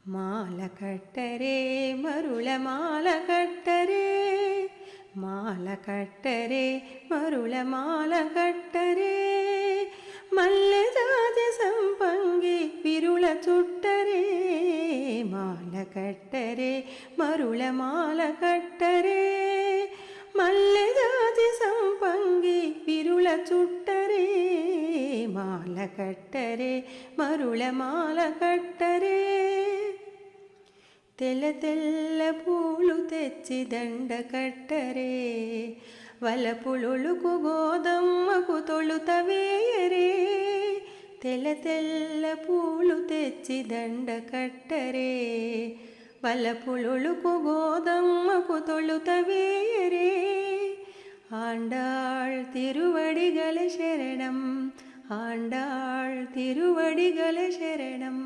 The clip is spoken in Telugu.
மால கட்டரே மருள மால கட்டரே மால கட்டரே மருள மால கட்டரே మల్లె జాతి సంపంగి విరుల చుట్టరే మాల కట్టరే మరుల మాల కట్టరే మల్లె జాతి సంపంగి విరుల చుట్టరే మాల కట్టరే మరుల మాల కట్టరే తెల్ల తెల్ల పూలు తెచ్చి దండ కట్టరే వలపులుకు గోదమ్మకు తొలుత వేయరే తెల్ల తెల్ల పూలు తెచ్చి దండ కట్టరే వలపులుకు గోదమ్మకు తొలుత వేయరే ఆండాళ్ తిరువడిగల శరణం ఆండాళ్ తిరువడిగల శరణం